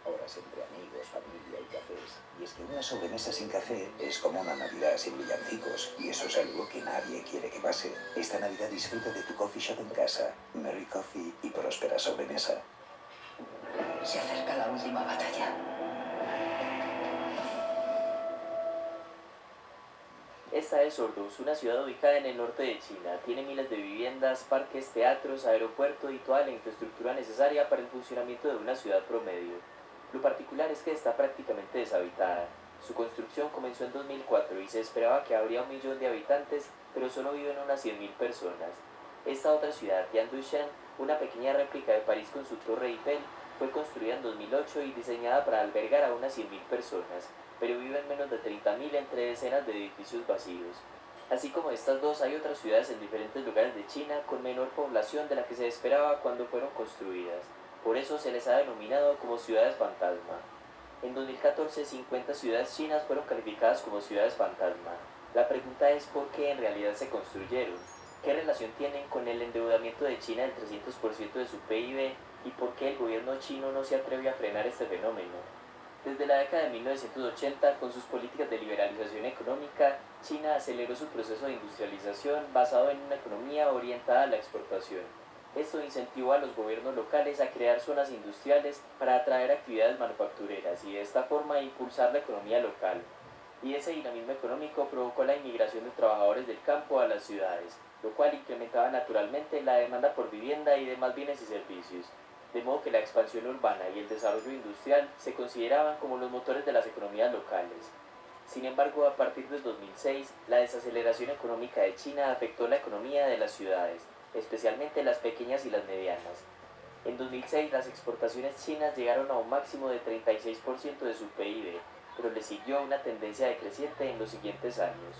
horas entre amigos, familia y cafés. Y es que una sobremesa sin café es como una Navidad sin villancicos, y eso es algo que nadie quiere que pase. Esta Navidad disfruta de tu coffee shop en casa. Merry Coffee y próspera sobremesa. Se acerca la última batalla. Esta es Ordos, una ciudad ubicada en el norte de China. Tiene miles de viviendas, parques, teatros, aeropuerto y toda la infraestructura necesaria para el funcionamiento de una ciudad promedio. Lo particular es que está prácticamente deshabitada. Su construcción comenzó en 2004 y se esperaba que habría 1 millón de habitantes, pero solo viven unas 100.000 personas. Esta otra ciudad, Yangdushan, una pequeña réplica de París con su torre Eiffel, fue construida en 2008 y diseñada para albergar a unas 100.000 personas, pero viven menos de 30.000 entre decenas de edificios vacíos. Así como estas dos, hay otras ciudades en diferentes lugares de China con menor población de la que se esperaba cuando fueron construidas. Por eso se les ha denominado como ciudades fantasma. En 2014, 50 ciudades chinas fueron calificadas como ciudades fantasma. La pregunta es por qué en realidad se construyeron, qué relación tienen con el endeudamiento de China del 300% de su PIB y por qué el gobierno chino no se atreve a frenar este fenómeno. Desde la década de 1980, con sus políticas de liberalización económica, China aceleró su proceso de industrialización basado en una economía orientada a la exportación. Esto incentivó a los gobiernos locales a crear zonas industriales para atraer actividades manufactureras y de esta forma impulsar la economía local. Y ese dinamismo económico provocó la inmigración de trabajadores del campo a las ciudades, lo cual incrementaba naturalmente la demanda por vivienda y demás bienes y servicios, de modo que la expansión urbana y el desarrollo industrial se consideraban como los motores de las economías locales. Sin embargo, a partir del 2006, la desaceleración económica de China afectó la economía de las ciudades, especialmente las pequeñas y las medianas. En 2006, las exportaciones chinas llegaron a un máximo de 36% de su PIB, pero le siguió una tendencia decreciente en los siguientes años.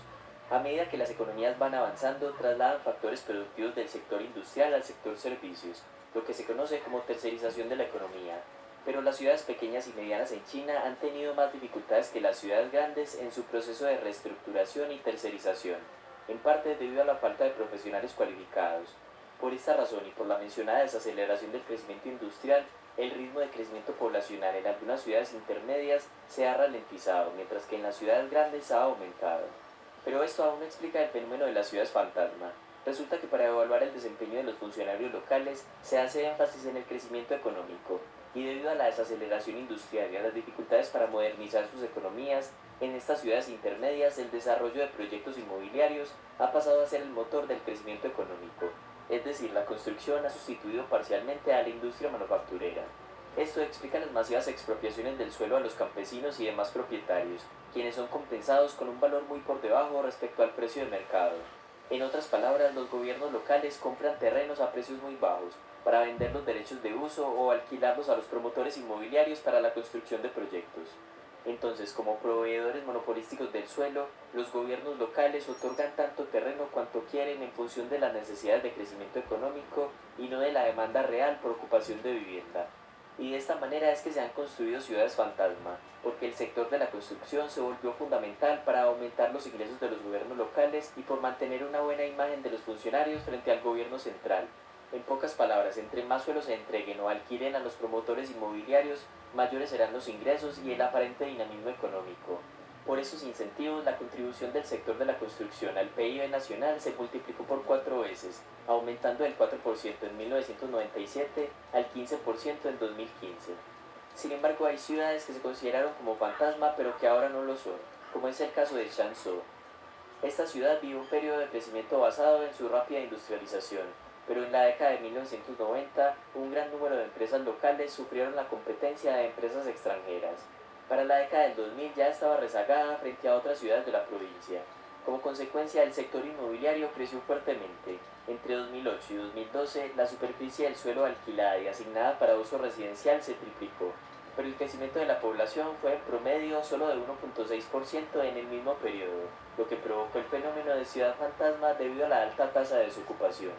A medida que las economías van avanzando, trasladan factores productivos del sector industrial al sector servicios, lo que se conoce como tercerización de la economía. Pero las ciudades pequeñas y medianas en China han tenido más dificultades que las ciudades grandes en su proceso de reestructuración y tercerización, en parte debido a la falta de profesionales cualificados. Por esta razón y por la mencionada desaceleración del crecimiento industrial, el ritmo de crecimiento poblacional en algunas ciudades intermedias se ha ralentizado, mientras que en las ciudades grandes ha aumentado. Pero esto aún no explica el fenómeno de las ciudades fantasma. Resulta que para evaluar el desempeño de los funcionarios locales se hace énfasis en el crecimiento económico, y debido a la desaceleración industrial y a las dificultades para modernizar sus economías, en estas ciudades intermedias el desarrollo de proyectos inmobiliarios ha pasado a ser el motor del crecimiento económico, es decir, la construcción ha sustituido parcialmente a la industria manufacturera. Esto explica las masivas expropiaciones del suelo a los campesinos y demás propietarios, quienes son compensados con un valor muy por debajo respecto al precio de mercado. En otras palabras, los gobiernos locales compran terrenos a precios muy bajos para vender los derechos de uso o alquilarlos a los promotores inmobiliarios para la construcción de proyectos. Entonces, como proveedores monopolísticos del suelo, los gobiernos locales otorgan tanto terreno cuanto quieren en función de las necesidades de crecimiento económico y no de la demanda real por ocupación de vivienda. Y de esta manera es que se han construido ciudades fantasma, porque el sector de la construcción se volvió fundamental para aumentar los ingresos de los gobiernos locales y por mantener una buena imagen de los funcionarios frente al gobierno central. En pocas palabras, entre más suelos se entreguen o alquilen a los promotores inmobiliarios, mayores serán los ingresos y el aparente dinamismo económico. Por esos incentivos, la contribución del sector de la construcción al PIB nacional se multiplicó por 4 veces, aumentando del 4% en 1997 al 15% en 2015. Sin embargo, hay ciudades que se consideraron como fantasma pero que ahora no lo son, como es el caso de Changzhou. Esta ciudad vivió un periodo de crecimiento basado en su rápida industrialización, pero en la década de 1990 un gran número de empresas locales sufrieron la competencia de empresas extranjeras. Para la década del 2000 ya estaba rezagada frente a otras ciudades de la provincia. Como consecuencia, el sector inmobiliario creció fuertemente. Entre 2008 y 2012, la superficie del suelo alquilada y asignada para uso residencial se triplicó, pero el crecimiento de la población fue en promedio solo de 1.6% en el mismo periodo, lo que provocó el fenómeno de ciudad fantasma debido a la alta tasa de desocupación.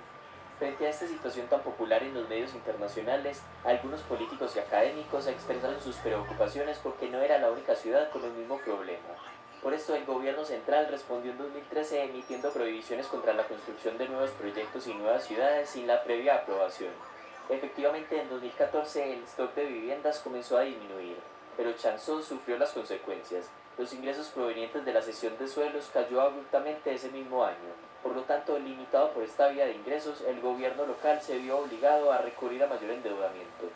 Frente a esta situación tan popular en los medios internacionales, algunos políticos y académicos expresaron sus preocupaciones porque no era la única ciudad con el mismo problema. Por esto, el gobierno central respondió en 2013 emitiendo prohibiciones contra la construcción de nuevos proyectos y nuevas ciudades sin la previa aprobación. Efectivamente, en 2014 el stock de viviendas comenzó a disminuir, pero Changsó sufrió las consecuencias. Los ingresos provenientes de la cesión de suelos cayó abruptamente ese mismo año. Por lo tanto, limitado por esta vía de ingresos, el gobierno local se vio obligado a recurrir a mayor endeudamiento.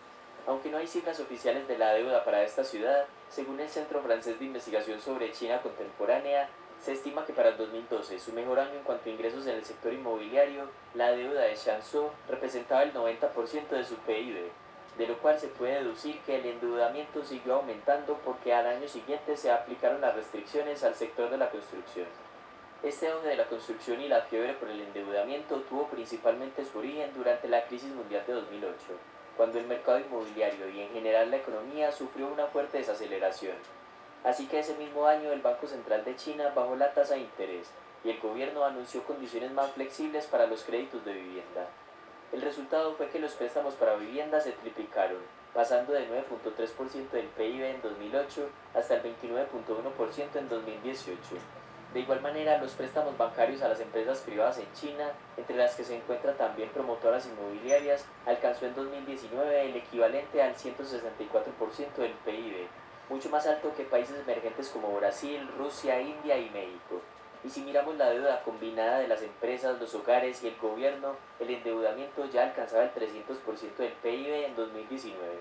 Aunque no hay cifras oficiales de la deuda para esta ciudad, según el Centro Francés de Investigación sobre China Contemporánea, se estima que para el 2012, su mejor año en cuanto a ingresos en el sector inmobiliario, la deuda de Changsó representaba el 90% de su PIB, de lo cual se puede deducir que el endeudamiento siguió aumentando porque al año siguiente se aplicaron las restricciones al sector de la construcción. Este auge de la construcción y la fiebre por el endeudamiento tuvo principalmente su origen durante la crisis mundial de 2008, cuando el mercado inmobiliario y en general la economía sufrió una fuerte desaceleración. Así que ese mismo año el Banco Central de China bajó la tasa de interés y el gobierno anunció condiciones más flexibles para los créditos de vivienda. El resultado fue que los préstamos para vivienda se triplicaron, pasando de 9.3% del PIB en 2008 hasta el 29.1% en 2018. De igual manera, los préstamos bancarios a las empresas privadas en China, entre las que se encuentran también promotoras inmobiliarias, alcanzó en 2019 el equivalente al 164% del PIB, mucho más alto que países emergentes como Brasil, Rusia, India y México. Y si miramos la deuda combinada de las empresas, los hogares y el gobierno, el endeudamiento ya alcanzaba el 300% del PIB en 2019.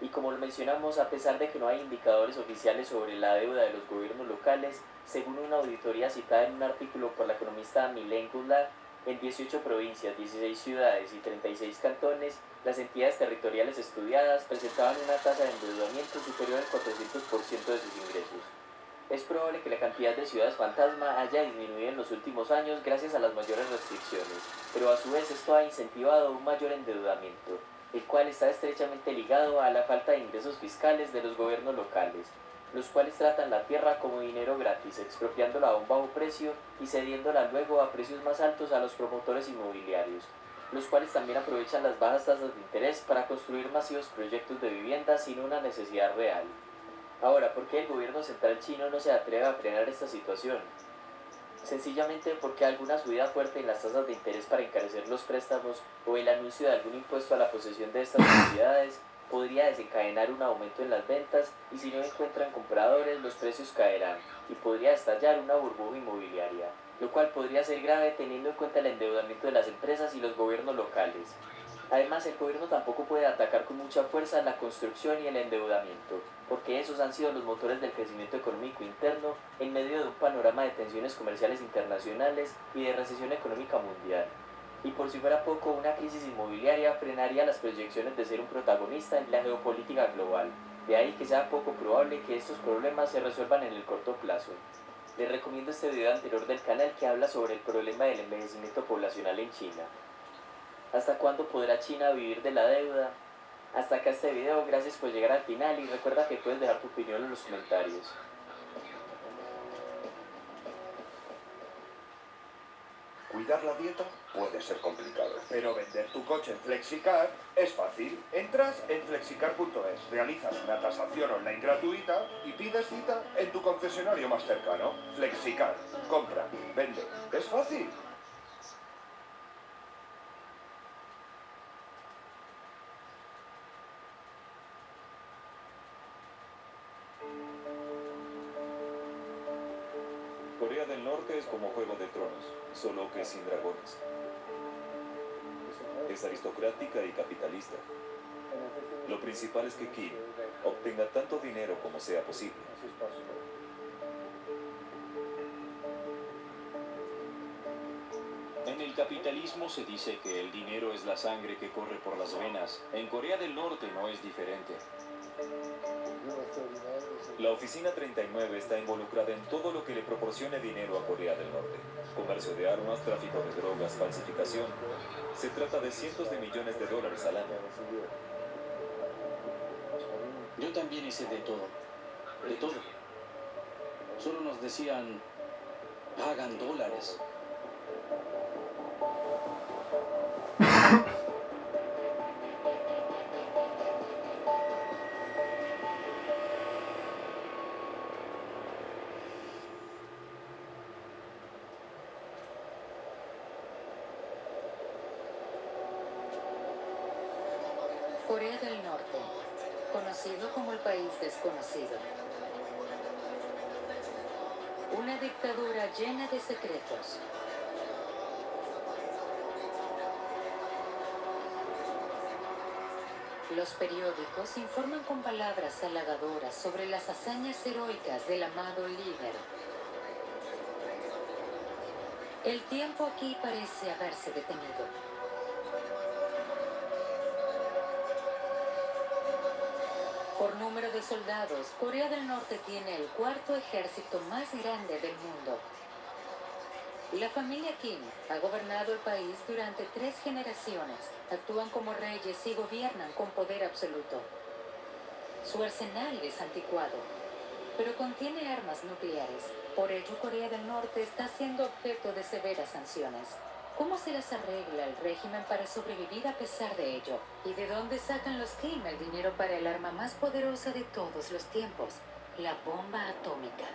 Y como lo mencionamos, a pesar de que no hay indicadores oficiales sobre la deuda de los gobiernos locales, según una auditoría citada en un artículo por la economista Mylène Goulart, en 18 provincias, 16 ciudades y 36 cantones, las entidades territoriales estudiadas presentaban una tasa de endeudamiento superior al 400% de sus ingresos. Es probable que la cantidad de ciudades fantasma haya disminuido en los últimos años gracias a las mayores restricciones, pero a su vez esto ha incentivado un mayor endeudamiento, el cual está estrechamente ligado a la falta de ingresos fiscales de los gobiernos locales, los cuales tratan la tierra como dinero gratis, expropiándola a un bajo precio y cediéndola luego a precios más altos a los promotores inmobiliarios, los cuales también aprovechan las bajas tasas de interés para construir masivos proyectos de vivienda sin una necesidad real. Ahora, ¿por qué el gobierno central chino no se atreve a frenar esta situación? Sencillamente porque alguna subida fuerte en las tasas de interés para encarecer los préstamos o el anuncio de algún impuesto a la posesión de estas propiedades podría desencadenar un aumento en las ventas y si no encuentran compradores los precios caerán y podría estallar una burbuja inmobiliaria, lo cual podría ser grave teniendo en cuenta el endeudamiento de las empresas y los gobiernos locales. Además, el gobierno tampoco puede atacar con mucha fuerza la construcción y el endeudamiento, porque esos han sido los motores del crecimiento económico interno en medio de un panorama de tensiones comerciales internacionales y de recesión económica mundial. Y por si fuera poco, una crisis inmobiliaria frenaría las proyecciones de ser un protagonista en la geopolítica global. De ahí que sea poco probable que estos problemas se resuelvan en el corto plazo. Les recomiendo este video anterior del canal que habla sobre el problema del envejecimiento poblacional en China. ¿Hasta cuándo podrá China vivir de la deuda? Hasta acá este video, gracias por llegar al final y recuerda que puedes dejar tu opinión en los comentarios. Cuidar la dieta puede ser complicado, pero vender tu coche en Flexicar es fácil. Entras en flexicar.es, realizas una tasación online gratuita y pides cita en tu concesionario más cercano. Flexicar, compra, vende. Es fácil. Corea del Norte es como Juego de Tronos, solo que sin dragones. Es aristocrática y capitalista. Lo principal es que Kim obtenga tanto dinero como sea posible. En el capitalismo se dice que el dinero es la sangre que corre por las venas. En Corea del Norte no es diferente. La Oficina 39 está involucrada en todo lo que le proporcione dinero a Corea del Norte. Comercio de armas, tráfico de drogas, falsificación. Se trata de cientos de millones de dólares al año. Yo también hice de todo. De todo. Solo nos decían, pagan dólares. conocido como el país desconocido. Una dictadura llena de secretos. Los periódicos informan con palabras halagadoras sobre las hazañas heroicas del amado líder. El tiempo aquí parece haberse detenido. Por número de soldados, Corea del Norte tiene el cuarto ejército más grande del mundo. La familia Kim ha gobernado el país durante 3 generaciones, actúan como reyes y gobiernan con poder absoluto. Su arsenal es anticuado, pero contiene armas nucleares. Por ello, Corea del Norte está siendo objeto de severas sanciones. ¿Cómo se las arregla el régimen para sobrevivir a pesar de ello? ¿Y de dónde sacan los Kim el dinero para el arma más poderosa de todos los tiempos? La bomba atómica.